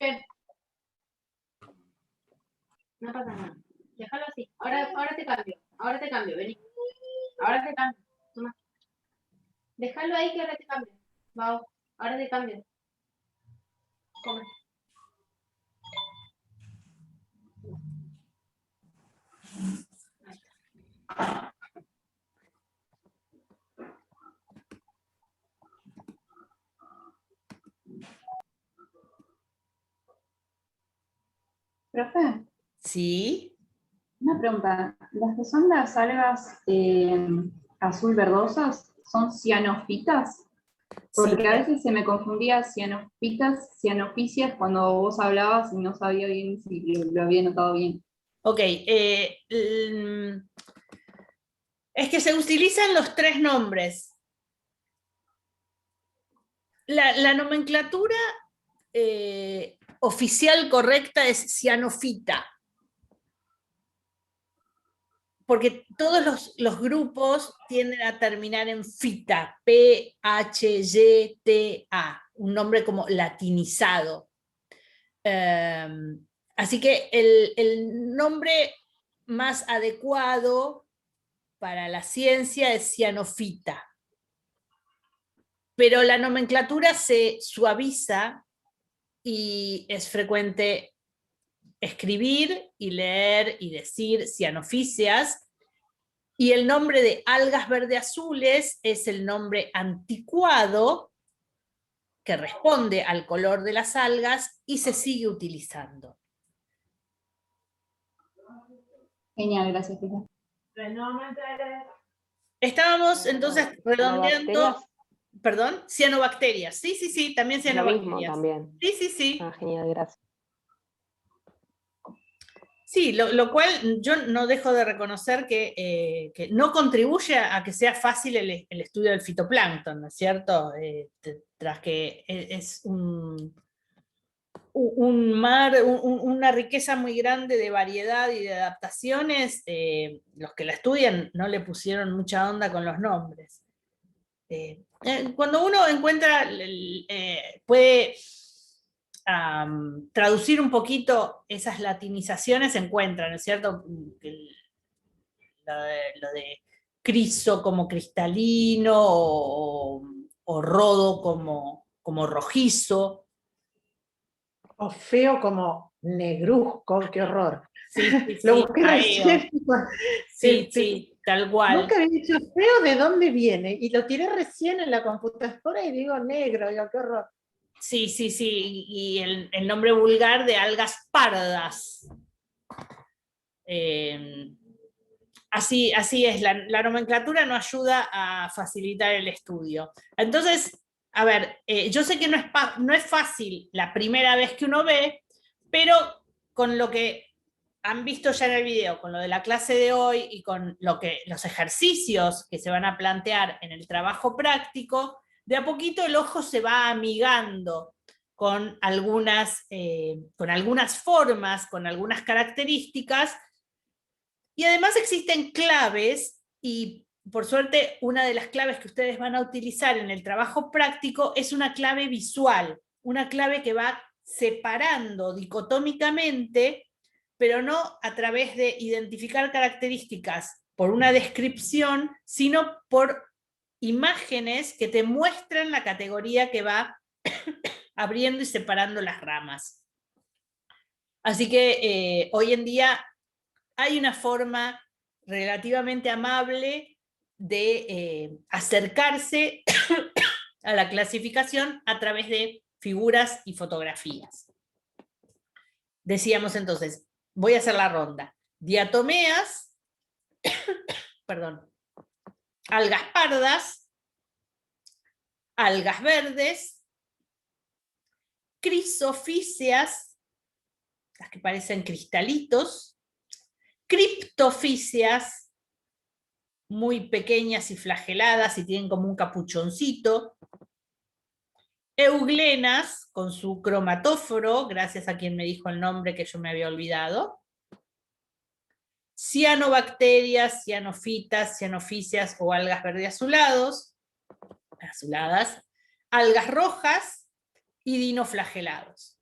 ¿Qué? No pasa nada. Déjalo así. Ahora te cambio, vení. Ahora te cambio. Toma. Déjalo ahí que ahora te cambio. Vamos, ahora te cambio. Come. Ahí está. Profe, Sí. una pregunta. ¿Las que son las algas azul verdosas son cianofitas? Porque Sí. a veces se me confundía cianofitas, cianoficias cuando vos hablabas y no sabía bien si lo había notado bien. Ok. Es que se utilizan los tres nombres. La nomenclatura oficial correcta es cianofita. Porque todos los grupos tienden a terminar en fita, P-H-Y-T-A, un nombre como latinizado. Así que el nombre más adecuado para la ciencia es cianofita. Pero la nomenclatura se suaviza y es frecuente escribir y leer y decir cianoficias, y el nombre de algas verde azules es el nombre anticuado que responde al color de las algas y se sigue utilizando. Genial, gracias, Fija. Estábamos entonces redondeando... ¿Cianobacterias? ¿Perdón? Cianobacterias. Sí, también Lo cianobacterias. mismo también. Sí. Ah, genial, gracias. Sí, lo cual yo no dejo de reconocer que no contribuye a que sea fácil el estudio del fitoplancton, ¿no es cierto? Tras que es un mar, una riqueza muy grande de variedad y de adaptaciones, los que la estudian no le pusieron mucha onda con los nombres. Cuando uno encuentra, puede traducir un poquito esas latinizaciones, se encuentra, ¿no es cierto? Lo de criso como cristalino o rodo como rojizo. O feo como negruzco, qué horror. Sí, Lo busqué recién. Sí, tal cual. Nunca había dicho feo, ¿de dónde viene? Y lo tiré recién en la computadora y digo negro, digo, qué horror. Sí, y el nombre vulgar de algas pardas. Así es, la nomenclatura no ayuda a facilitar el estudio. Entonces, a ver, yo sé que no es fácil la primera vez que uno ve, pero con lo que han visto ya en el video, con lo de la clase de hoy y con los ejercicios que se van a plantear en el trabajo práctico, de a poquito el ojo se va amigando con algunas formas, con algunas características, y además existen claves, y por suerte una de las claves que ustedes van a utilizar en el trabajo práctico es una clave visual, una clave que va separando dicotómicamente, pero no a través de identificar características por una descripción, sino por imágenes que te muestran la categoría que va abriendo y separando las ramas. Así que hoy en día hay una forma relativamente amable de acercarse a la clasificación a través de figuras y fotografías. Decíamos entonces, voy a hacer la ronda. Diatomeas, perdón, algas pardas, algas verdes, crisofíceas, las que parecen cristalitos, criptofíceas, muy pequeñas y flageladas y tienen como un capuchoncito, euglenas con su cromatóforo, gracias a quien me dijo el nombre que yo me había olvidado, cianobacterias, cianofitas, cianofíceas o algas verde azuladas, algas rojas y dinoflagelados.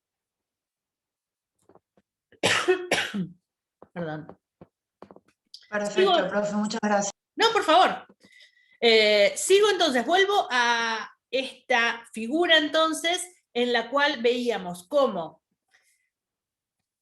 Perdón. Perfecto, Sigo- profe, muchas gracias. No, por favor. Sigo entonces, vuelvo a esta figura entonces en la cual veíamos cómo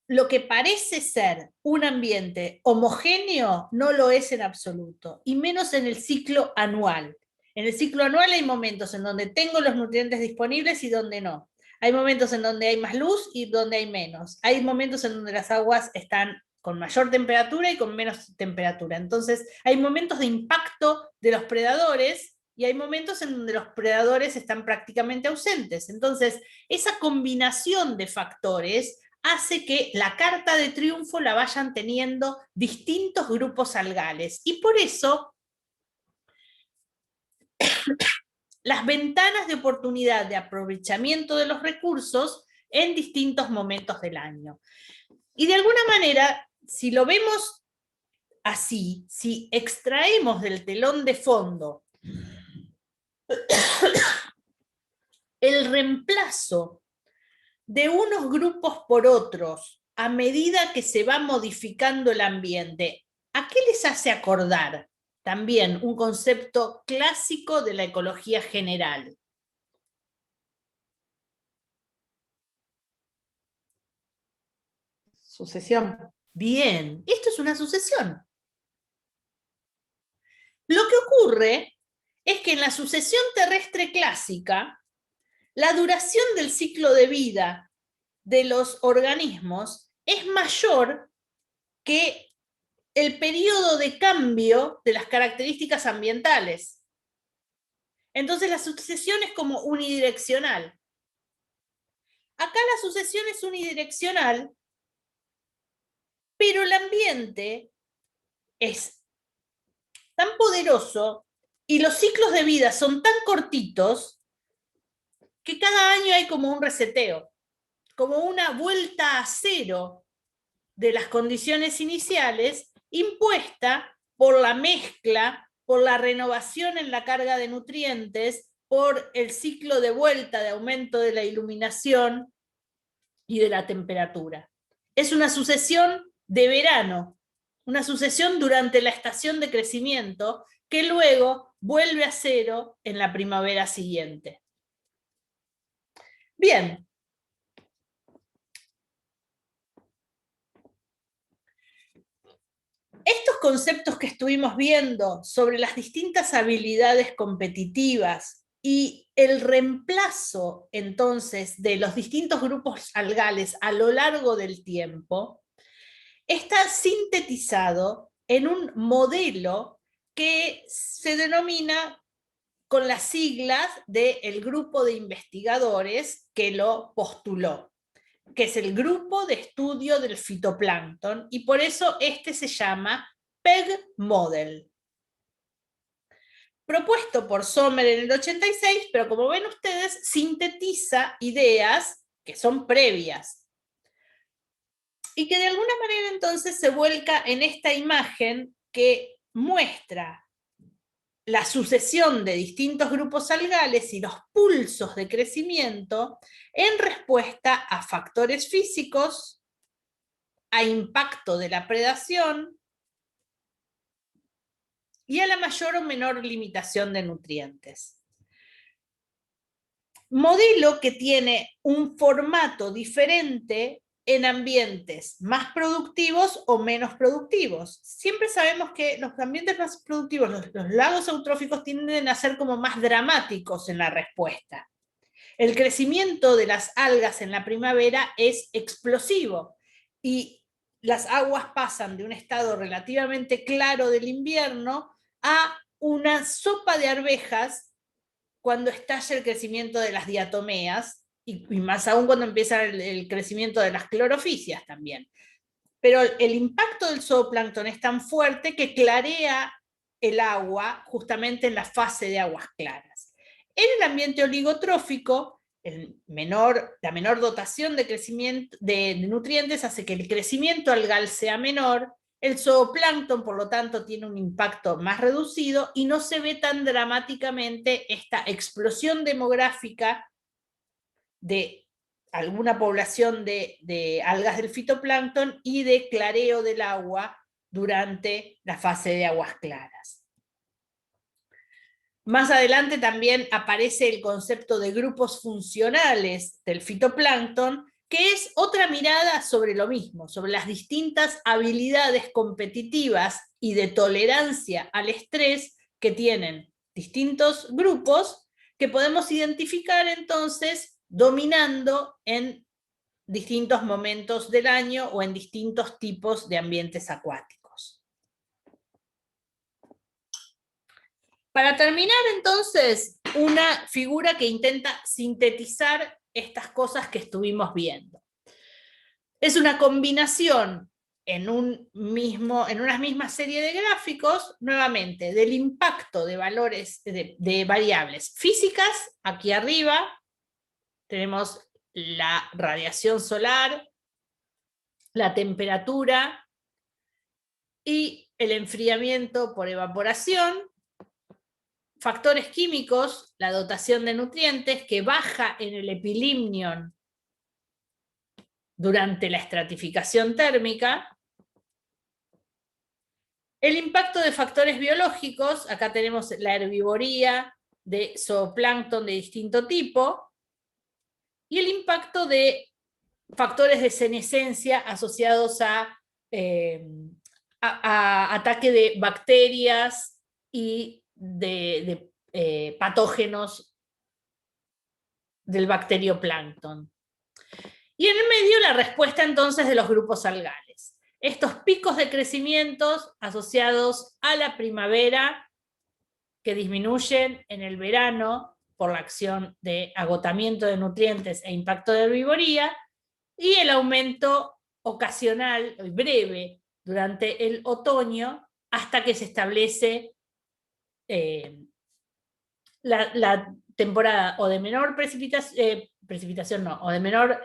lo que parece ser un ambiente homogéneo no lo es en absoluto, y menos en el ciclo anual. En el ciclo anual hay momentos en donde tengo los nutrientes disponibles y donde no. Hay momentos en donde hay más luz y donde hay menos. Hay momentos en donde las aguas están con mayor temperatura y con menos temperatura. Entonces, hay momentos de impacto de los predadores y hay momentos en donde los predadores están prácticamente ausentes. Entonces, esa combinación de factores hace que la carta de triunfo la vayan teniendo distintos grupos algales. Y por eso las ventanas de oportunidad de aprovechamiento de los recursos en distintos momentos del año. Y de alguna manera, si lo vemos así, si extraemos del telón de fondo el reemplazo de unos grupos por otros a medida que se va modificando el ambiente, ¿a qué les hace acordar? También un concepto clásico de la ecología general. Sucesión. Bien, esto es una sucesión. Lo que ocurre es que en la sucesión terrestre clásica, la duración del ciclo de vida de los organismos es mayor que el periodo de cambio de las características ambientales. Entonces la sucesión es como unidireccional. Acá la sucesión es unidireccional, pero el ambiente es tan poderoso y los ciclos de vida son tan cortitos que cada año hay como un reseteo, como una vuelta a cero de las condiciones iniciales impuesta por la mezcla, por la renovación en la carga de nutrientes, por el ciclo de vuelta de aumento de la iluminación y de la temperatura. Es una sucesión de verano, una sucesión durante la estación de crecimiento que luego vuelve a cero en la primavera siguiente. Bien. Estos conceptos que estuvimos viendo sobre las distintas habilidades competitivas y el reemplazo entonces de los distintos grupos algales a lo largo del tiempo, está sintetizado en un modelo que se denomina con las siglas del grupo de investigadores que lo postuló, que es el Grupo de Estudio del Fitoplancton, y por eso este se llama PEG Model. Propuesto por Sommer en el 86, pero como ven ustedes, sintetiza ideas que son previas. Y que de alguna manera entonces se vuelca en esta imagen que muestra la sucesión de distintos grupos algales y los pulsos de crecimiento en respuesta a factores físicos, a impacto de la predación y a la mayor o menor limitación de nutrientes. Modelo que tiene un formato diferente en ambientes más productivos o menos productivos. Siempre sabemos que los ambientes más productivos, los lagos eutróficos, tienden a ser como más dramáticos en la respuesta. El crecimiento de las algas en la primavera es explosivo y las aguas pasan de un estado relativamente claro del invierno a una sopa de arvejas cuando estalla el crecimiento de las diatomeas, y más aún cuando empieza el crecimiento de las clorofisias también. Pero el impacto del zooplancton es tan fuerte que clarea el agua justamente en la fase de aguas claras. En el ambiente oligotrófico, la menor dotación de, crecimiento, de nutrientes hace que el crecimiento algal sea menor, el zooplancton, por lo tanto, tiene un impacto más reducido y no se ve tan dramáticamente esta explosión demográfica de alguna población de algas del fitoplancton y de clareo del agua durante la fase de aguas claras. Más adelante también aparece el concepto de grupos funcionales del fitoplancton, que es otra mirada sobre lo mismo, sobre las distintas habilidades competitivas y de tolerancia al estrés que tienen distintos grupos, que podemos identificar entonces dominando en distintos momentos del año o en distintos tipos de ambientes acuáticos. Para terminar, entonces, una figura que intenta sintetizar estas cosas que estuvimos viendo. Es una combinación en una misma serie de gráficos, nuevamente, del impacto de valores, de variables físicas. Aquí arriba tenemos la radiación solar, la temperatura y el enfriamiento por evaporación. Factores químicos, la dotación de nutrientes que baja en el epilimnion durante la estratificación térmica. El impacto de factores biológicos, acá tenemos la herbivoría de zooplancton de distinto tipo, y el impacto de factores de senescencia asociados a ataque de bacterias y de patógenos del bacterioplancton. Y en el medio la respuesta entonces de los grupos algales. Estos picos de crecimientos asociados a la primavera que disminuyen en el verano por la acción de agotamiento de nutrientes e impacto de herbivoría, y el aumento ocasional, breve, durante el otoño hasta que se establece la temporada o de menor precipitación no, o de menor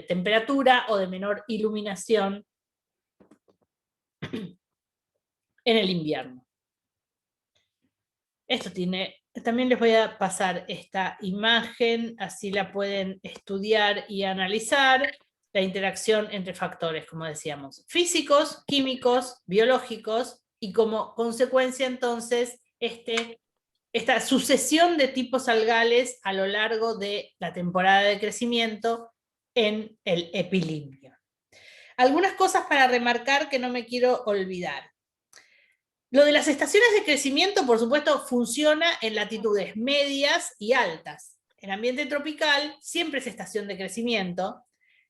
temperatura o de menor iluminación en el invierno. Esto también les voy a pasar esta imagen, así la pueden estudiar y analizar, la interacción entre factores, como decíamos, físicos, químicos, biológicos, y como consecuencia entonces esta sucesión de tipos algales a lo largo de la temporada de crecimiento en el epilimnio. Algunas cosas para remarcar que no me quiero olvidar. Lo de las estaciones de crecimiento, por supuesto, funciona en latitudes medias y altas. En ambiente tropical siempre es estación de crecimiento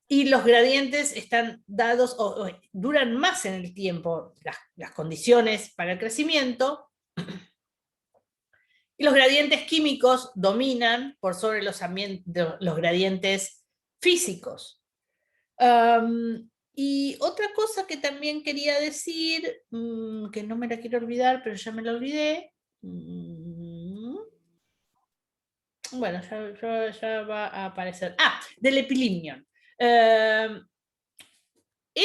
y los gradientes están dados o duran más en el tiempo, las condiciones para el crecimiento. Y los gradientes químicos dominan por sobre los gradientes físicos. Y otra cosa que también quería decir, que no me la quiero olvidar, pero ya me la olvidé. Bueno, ya va a aparecer. Del epilimnion. He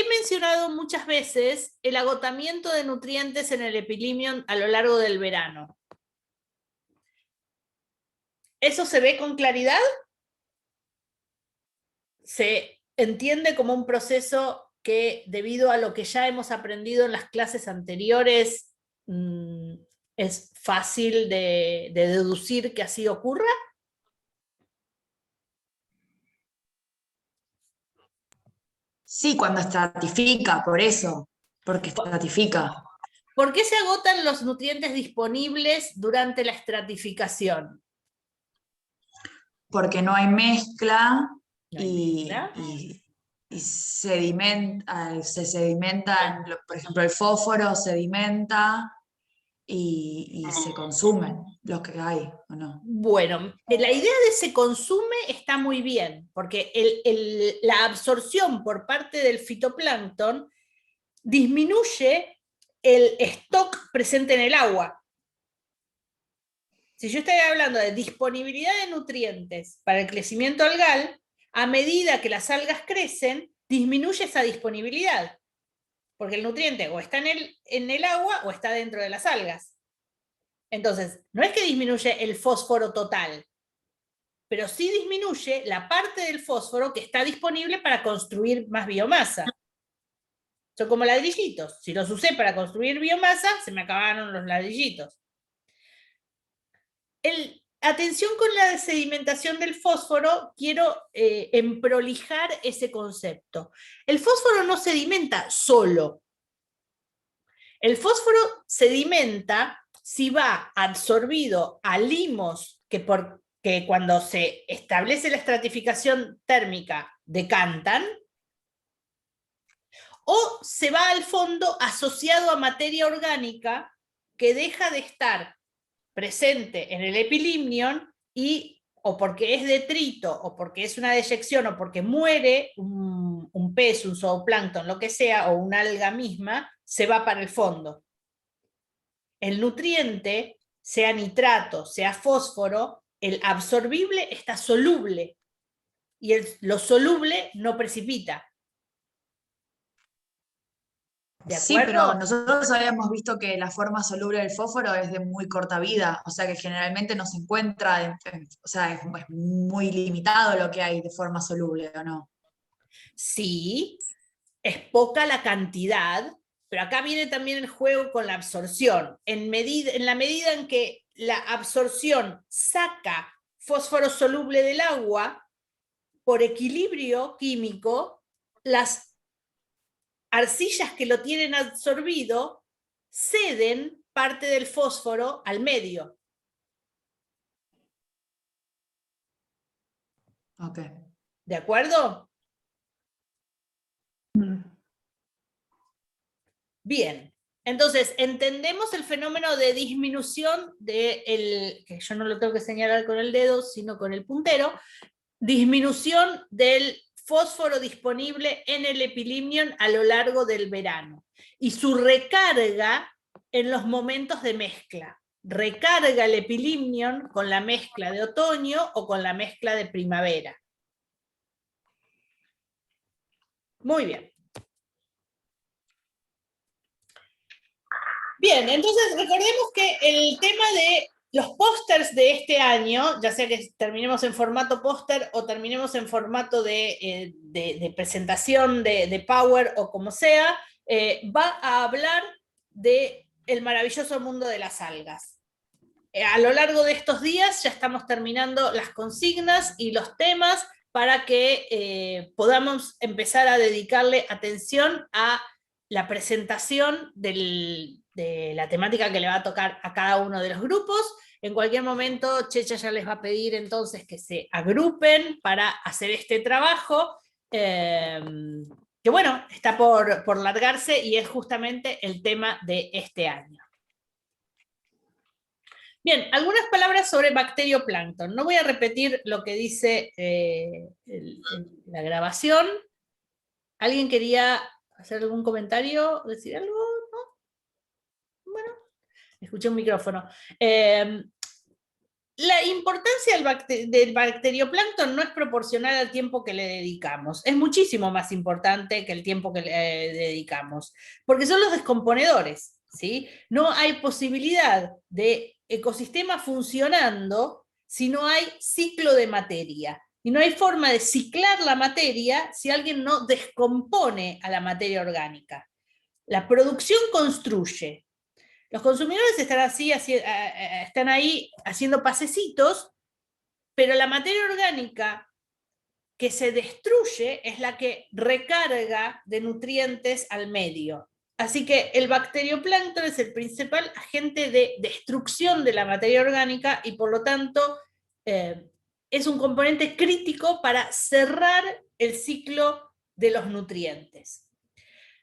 mencionado muchas veces el agotamiento de nutrientes en el epilimnion a lo largo del verano. ¿Eso se ve con claridad? Se entiende como un proceso que, debido a lo que ya hemos aprendido en las clases anteriores, es fácil de deducir que así ocurra. Sí, cuando estratifica, por eso, porque estratifica. ¿Por qué se agotan los nutrientes disponibles durante la estratificación? Porque no hay mezcla, ¿No hay mezcla? y se sedimentan, por ejemplo, el fósforo sedimenta y se consumen los que hay, ¿o no? Bueno, la idea de se consume está muy bien, porque la absorción por parte del fitoplancton disminuye el stock presente en el agua. Si yo estoy hablando de disponibilidad de nutrientes para el crecimiento algal, a medida que las algas crecen, disminuye esa disponibilidad, porque el nutriente o está en el agua o está dentro de las algas. Entonces, no es que disminuye el fósforo total, pero sí disminuye la parte del fósforo que está disponible para construir más biomasa. Son como ladrillitos. Si los usé para construir biomasa, se me acabaron los ladrillitos. Atención con la sedimentación del fósforo, quiero emprolijar ese concepto. El fósforo no sedimenta solo. El fósforo sedimenta si va absorbido a limos que cuando se establece la estratificación térmica decantan, o se va al fondo asociado a materia orgánica que deja de estar presente en el epilimnion o porque es detrito, o porque es una deyección, o porque muere un pez, un zooplancton, lo que sea, o una alga misma, se va para el fondo. El nutriente, sea nitrato, sea fósforo, el absorbible está soluble, y lo soluble no precipita. ¿De Sí, acuerdo? pero nosotros habíamos visto que la forma soluble del fósforo es de muy corta vida, o sea que generalmente no se encuentra, o sea, es muy limitado lo que hay de forma soluble, ¿o no? Sí, es poca la cantidad, pero acá viene también el juego con la absorción. En la medida en que la absorción saca fósforo soluble del agua, por equilibrio químico, las arcillas que lo tienen absorbido ceden parte del fósforo al medio. Ok. ¿De acuerdo? Bien. Entonces, entendemos el fenómeno de disminución que yo no lo tengo que señalar con el dedo, sino con el puntero, disminución del fósforo disponible en el epilimnion a lo largo del verano y su recarga en los momentos de mezcla. Recarga el epilimnion con la mezcla de otoño o con la mezcla de primavera. Muy bien. Bien, entonces recordemos que el tema de los pósters de este año, ya sea que terminemos en formato póster o terminemos en formato de presentación de Power o como sea, va a hablar del maravilloso mundo de las algas. A lo largo de estos días ya estamos terminando las consignas y los temas para que podamos empezar a dedicarle atención a la presentación de la temática que le va a tocar a cada uno de los grupos. En cualquier momento, Checha ya les va a pedir entonces que se agrupen para hacer este trabajo, que bueno, está por largarse y es justamente el tema de este año. Bien, algunas palabras sobre bacterioplancton. No voy a repetir lo que dice la grabación. ¿Alguien quería hacer algún comentario? ¿Decir algo? ¿No? Bueno, escuché un micrófono. La importancia del bacterioplancton no es proporcional al tiempo que le dedicamos. Es muchísimo más importante que el tiempo que le dedicamos, porque son los descomponedores, ¿sí? No hay posibilidad de ecosistema funcionando si no hay ciclo de materia. Y no hay forma de ciclar la materia si alguien no descompone a la materia orgánica. La producción construye. Los consumidores están ahí haciendo pasecitos, pero la materia orgánica que se destruye es la que recarga de nutrientes al medio. Así que el bacterioplancton es el principal agente de destrucción de la materia orgánica y por lo tanto es un componente crítico para cerrar el ciclo de los nutrientes.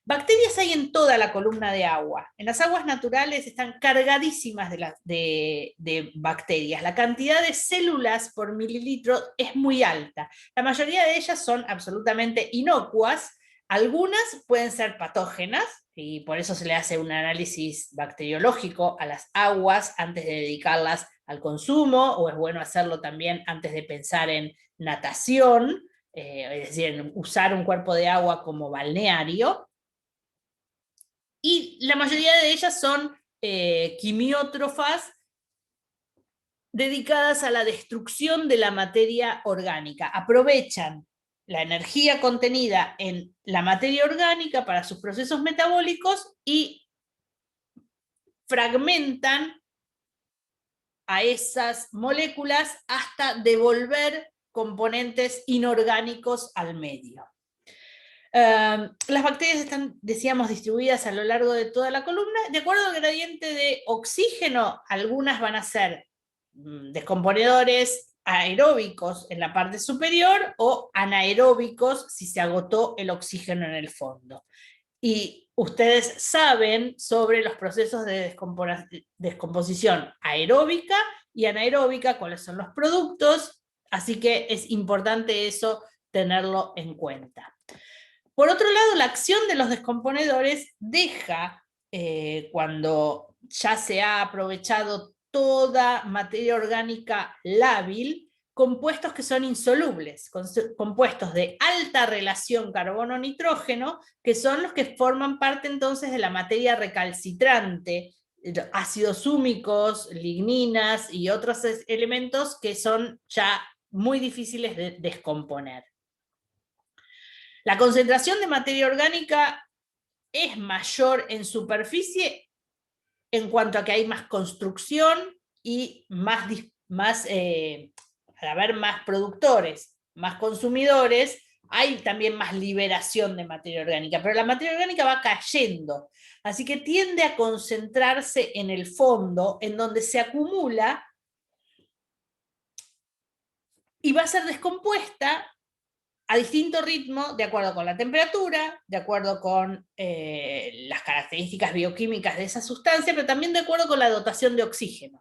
Bacterias hay en toda la columna de agua. En las aguas naturales están cargadísimas de bacterias. La cantidad de células por mililitro es muy alta. La mayoría de ellas son absolutamente inocuas. Algunas pueden ser patógenas, y por eso se le hace un análisis bacteriológico a las aguas antes de dedicarlas al consumo, o es bueno hacerlo también antes de pensar en natación, es decir, en usar un cuerpo de agua como balneario. Y la mayoría de ellas son quimiótrofas dedicadas a la destrucción de la materia orgánica. Aprovechan la energía contenida en la materia orgánica para sus procesos metabólicos y fragmentan a esas moléculas hasta devolver componentes inorgánicos al medio. Las bacterias están, decíamos, distribuidas a lo largo de toda la columna. De acuerdo al gradiente de oxígeno, algunas van a ser descomponedores aeróbicos en la parte superior o anaeróbicos si se agotó el oxígeno en el fondo. Y ustedes saben sobre los procesos de descomposición aeróbica y anaeróbica, cuáles son los productos, así que es importante eso tenerlo en cuenta. Por otro lado, la acción de los descomponedores deja, cuando ya se ha aprovechado toda materia orgánica lábil, compuestos que son insolubles, compuestos de alta relación carbono-nitrógeno, que son los que forman parte entonces de la materia recalcitrante, ácidos húmicos, ligninas y otros elementos que son ya muy difíciles de descomponer. La concentración de materia orgánica es mayor en superficie en cuanto a que hay más construcción y al haber más productores, más consumidores, hay también más liberación de materia orgánica, pero la materia orgánica va cayendo, así que tiende a concentrarse en el fondo, en donde se acumula y va a ser descompuesta a distinto ritmo, de acuerdo con la temperatura, de acuerdo con las características bioquímicas de esa sustancia, pero también de acuerdo con la dotación de oxígeno.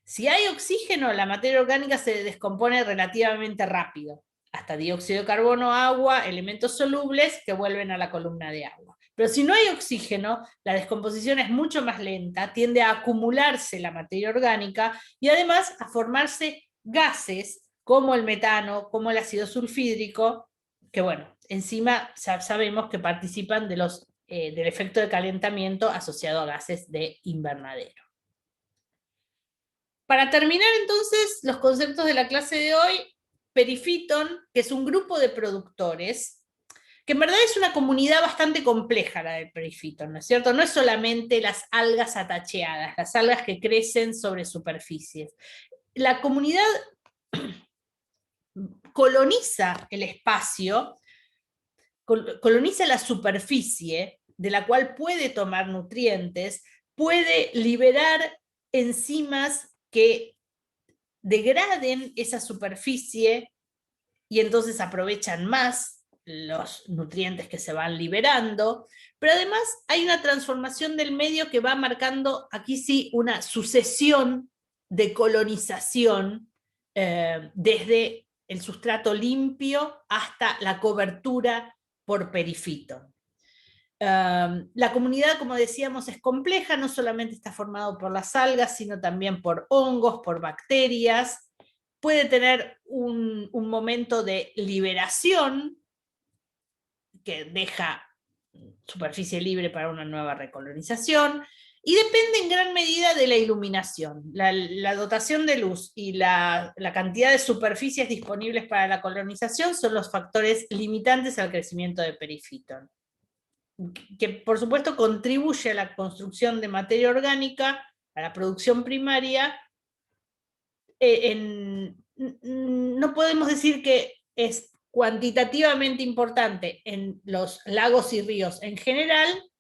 Si hay oxígeno, la materia orgánica se descompone relativamente rápido, hasta dióxido de carbono, agua, elementos solubles que vuelven a la columna de agua. Pero si no hay oxígeno, la descomposición es mucho más lenta, tiende a acumularse la materia orgánica y además a formarse gases como el metano, como el ácido sulfídrico, que bueno, encima sabemos que participan de del efecto de calentamiento asociado a gases de invernadero. Para terminar entonces los conceptos de la clase de hoy, Periphyton, que es un grupo de productores, que en verdad es una comunidad bastante compleja la del Periphyton, ¿no es cierto? No es solamente las algas atacheadas, las algas que crecen sobre superficies. La comunidad coloniza el espacio, coloniza la superficie, de la cual puede tomar nutrientes, puede liberar enzimas que degraden esa superficie y entonces aprovechan más los nutrientes que se van liberando, pero además hay una transformación del medio que va marcando, aquí sí, una sucesión de colonización desde el sustrato limpio hasta la cobertura por Periphyton. La comunidad, como decíamos, es compleja, no solamente está formado por las algas, sino también por hongos, por bacterias. Puede tener un momento de liberación que deja superficie libre para una nueva recolonización, y depende en gran medida de la iluminación. La dotación de luz y la cantidad de superficies disponibles para la colonización son los factores limitantes al crecimiento de Periphyton, que por supuesto contribuye a la construcción de materia orgánica, a la producción primaria. No podemos decir que es cuantitativamente importante en los lagos y ríos en general,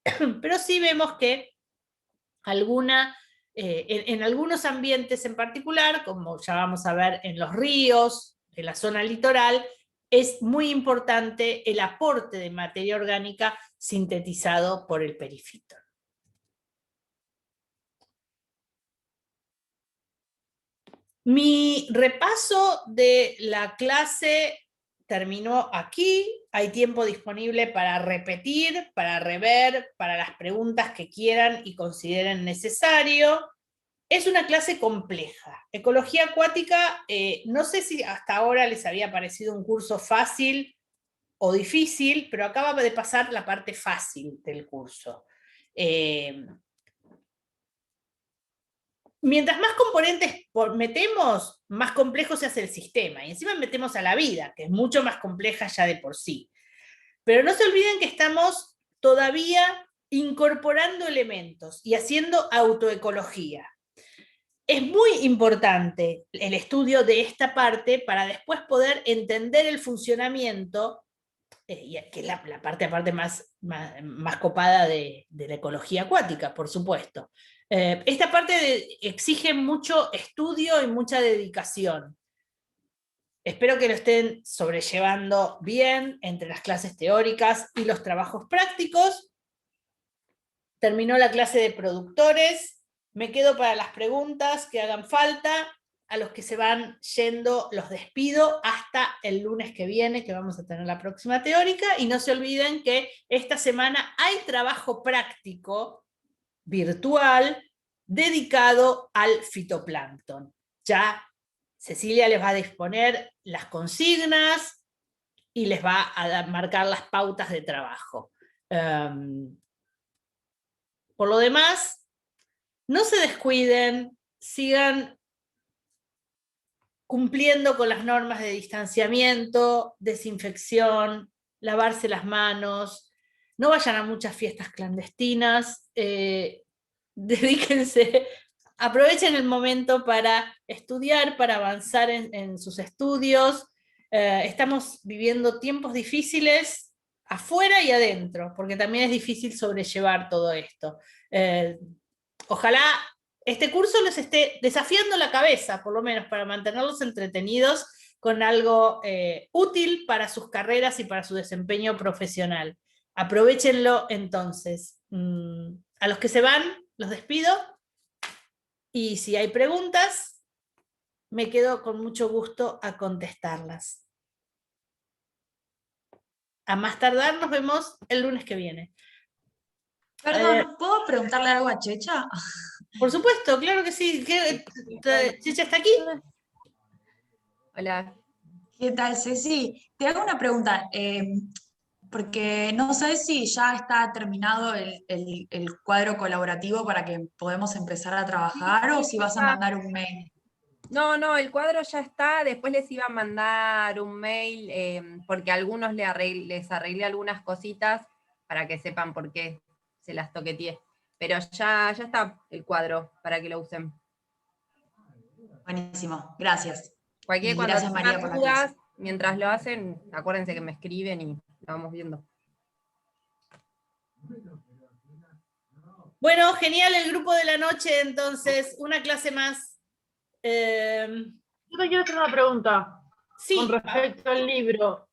pero sí vemos que en algunos ambientes en particular, como ya vamos a ver en los ríos, en la zona litoral, es muy importante el aporte de materia orgánica sintetizado por el Periphyton. Mi repaso de la clase terminó aquí. Hay tiempo disponible para repetir, para rever, para las preguntas que quieran y consideren necesario. Es una clase compleja. Ecología acuática, no sé si hasta ahora les había parecido un curso fácil o difícil, pero acaba de pasar la parte fácil del curso. mientras más componentes metemos, más complejo se hace el sistema. Y encima metemos a la vida, que es mucho más compleja ya de por sí. Pero no se olviden que estamos todavía incorporando elementos y haciendo autoecología. Es muy importante el estudio de esta parte para después poder entender el funcionamiento, que es la parte aparte más copada de la ecología acuática, por supuesto. Esta parte exige mucho estudio y mucha dedicación. Espero que lo estén sobrellevando bien entre las clases teóricas y los trabajos prácticos. Terminó la clase de productores. Me quedo para las preguntas que hagan falta. A los que se van yendo los despido hasta el lunes que viene, que vamos a tener la próxima teórica. Y no se olviden que esta semana hay trabajo práctico virtual dedicado al fitoplancton. Ya Cecilia les va a disponer las consignas y les va a marcar las pautas de trabajo. Por lo demás, no se descuiden, sigan cumpliendo con las normas de distanciamiento, desinfección, lavarse las manos, no vayan a muchas fiestas clandestinas, dedíquense, aprovechen el momento para estudiar, para avanzar en sus estudios. Estamos viviendo tiempos difíciles afuera y adentro, porque también es difícil sobrellevar todo esto. Ojalá este curso les esté desafiando la cabeza, por lo menos para mantenerlos entretenidos con algo útil para sus carreras y para su desempeño profesional. Aprovechenlo entonces. A los que se van, los despido. Y si hay preguntas, me quedo con mucho gusto a contestarlas. A más tardar, nos vemos el lunes que viene. Perdón, ¿puedo preguntarle algo a Checha? Por supuesto, claro que sí. ¿Checha está aquí? Hola. ¿Qué tal, Ceci? Te hago una pregunta, porque no sé si ya está terminado el cuadro colaborativo para que podamos empezar a trabajar o si vas a mandar un mail. No, el cuadro ya está, después les iba a mandar un mail, porque a algunos les arreglé algunas cositas para que sepan por qué se las toqueteé. Pero ya está el cuadro para que lo usen. Buenísimo, gracias. Cuando gracias, tengan María, por la dudas, clase. mientras lo hacen, acuérdense que me escriben y lo vamos viendo. Bueno, genial el grupo de la noche, entonces, una clase más. Yo te quiero hacer una pregunta Sí. con respecto al libro.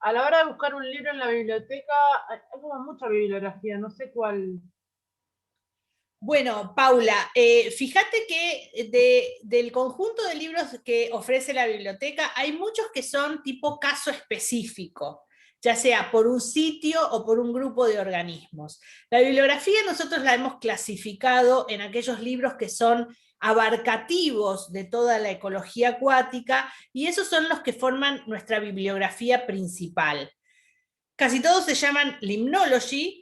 A la hora de buscar un libro en la biblioteca, hay como mucha bibliografía, no sé cuál. Bueno, Paula, fíjate que del conjunto de libros que ofrece la biblioteca, hay muchos que son tipo caso específico, ya sea por un sitio o por un grupo de organismos. La bibliografía nosotros la hemos clasificado en aquellos libros que son abarcativos de toda la ecología acuática, y esos son los que forman nuestra bibliografía principal. Casi todos se llaman Limnology,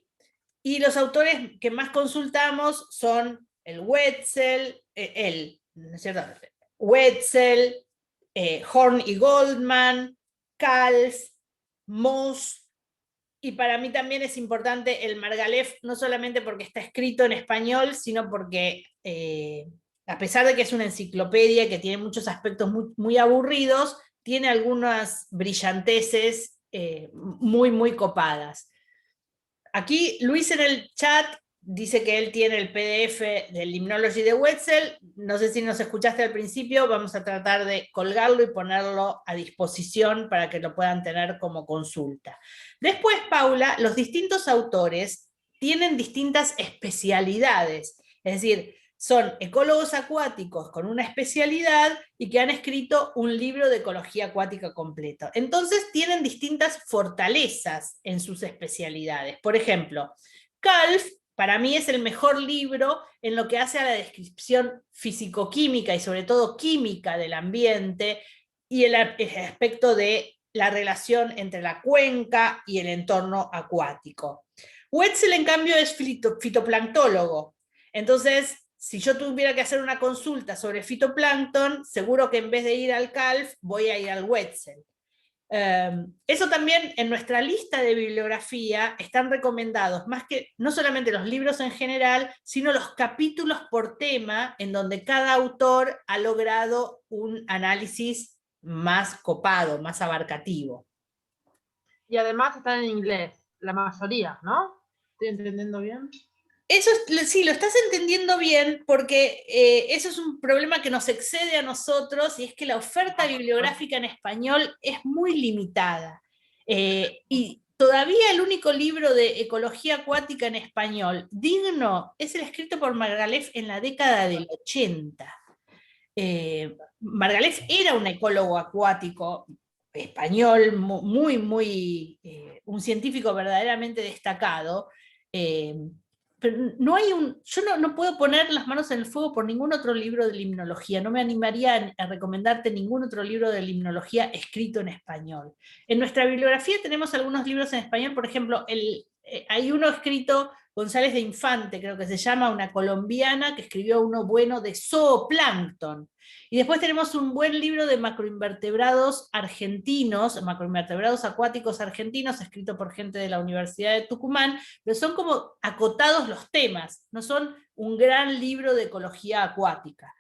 y los autores que más consultamos son el Wetzel, ¿no es cierto? Wetzel, Horn y Goldman, Kals, Moss, y para mí también es importante el Margalef, no solamente porque está escrito en español, sino porque, a pesar de que es una enciclopedia que tiene muchos aspectos muy aburridos, tiene algunas brillanteces muy copadas. Aquí Luis en el chat dice que él tiene el PDF del Limnology de Wetzel. No sé si nos escuchaste al principio, vamos a tratar de colgarlo y ponerlo a disposición para que lo puedan tener como consulta. Después, Paula, los distintos autores tienen distintas especialidades, es decir, son ecólogos acuáticos con una especialidad y que han escrito un libro de ecología acuática completo. Entonces tienen distintas fortalezas en sus especialidades. Por ejemplo, Kalf para mí es el mejor libro en lo que hace a la descripción físico-química y sobre todo química del ambiente y el aspecto de la relación entre la cuenca y el entorno acuático. Wetzel, en cambio, es fitoplanctólogo. Entonces, si yo tuviera que hacer una consulta sobre fitoplancton, seguro que en vez de ir al CALF, voy a ir al Wetzel. Eso también en nuestra lista de bibliografía están recomendados, más que no solamente los libros en general, sino los capítulos por tema, en donde cada autor ha logrado un análisis más copado, más abarcativo. Y además están en inglés, la mayoría, ¿no? ¿Estoy entendiendo bien? Eso sí, lo estás entendiendo bien, porque eso es un problema que nos excede a nosotros, y es que la oferta bibliográfica en español es muy limitada. Y todavía el único libro de ecología acuática en español digno es el escrito por Margalef en la década del 80. Margalef era un ecólogo acuático español, un científico verdaderamente destacado, pero yo no puedo poner las manos en el fuego por ningún otro libro de limnología, no me animaría a recomendarte ningún otro libro de limnología escrito en español. En nuestra bibliografía tenemos algunos libros en español, por ejemplo, hay uno escrito, González de Infante, creo que se llama, una colombiana que escribió uno bueno de zooplancton. Y después tenemos un buen libro de macroinvertebrados argentinos, macroinvertebrados acuáticos argentinos, escrito por gente de la Universidad de Tucumán, pero son como acotados los temas, no son un gran libro de ecología acuática.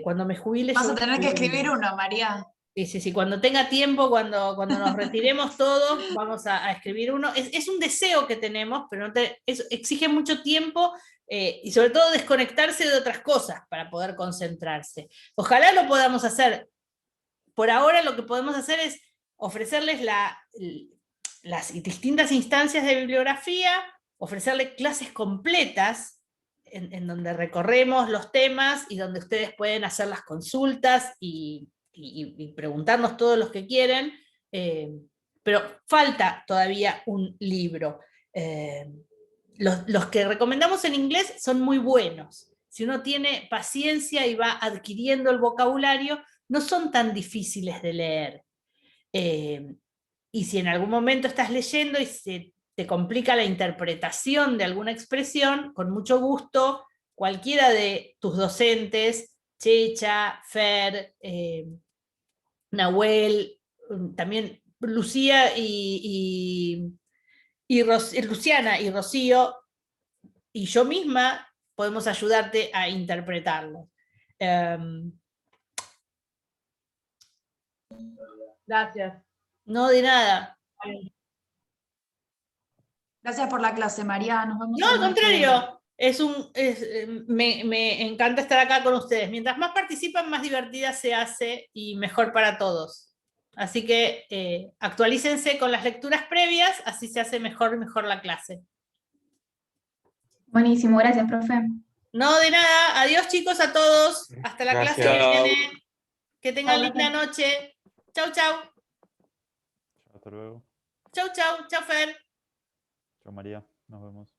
Cuando me jubile... Vas a tener que escribir uno, María. Sí, cuando tenga tiempo, cuando nos retiremos todos, vamos a escribir uno. Es un deseo que tenemos, pero exige mucho tiempo y sobre todo desconectarse de otras cosas para poder concentrarse. Ojalá lo podamos hacer. Por ahora lo que podemos hacer es ofrecerles las distintas instancias de bibliografía, ofrecerles clases completas en donde recorremos los temas y donde ustedes pueden hacer las consultas y preguntarnos todos los que quieren, pero falta todavía un libro. Los que recomendamos en inglés son muy buenos. Si uno tiene paciencia y va adquiriendo el vocabulario, no son tan difíciles de leer. Y si en algún momento estás leyendo y se te complica la interpretación de alguna expresión, con mucho gusto, cualquiera de tus docentes, Checha, Fer, Nahuel, también Lucía Luciana y Rocío y yo misma podemos ayudarte a interpretarlo. Gracias. No, de nada. Gracias por la clase, María. Nos vemos. No, al contrario. Me encanta estar acá con ustedes. Mientras más participan, más divertida se hace y mejor para todos. Así que actualícense con las lecturas previas, así se hace mejor la clase. Buenísimo, gracias, profe. No, de nada. Adiós, chicos, a todos. Hasta la clase que viene. Que tengan linda noche. Chau, chau. Hasta luego. Chau, Fer. Chao, María. Nos vemos.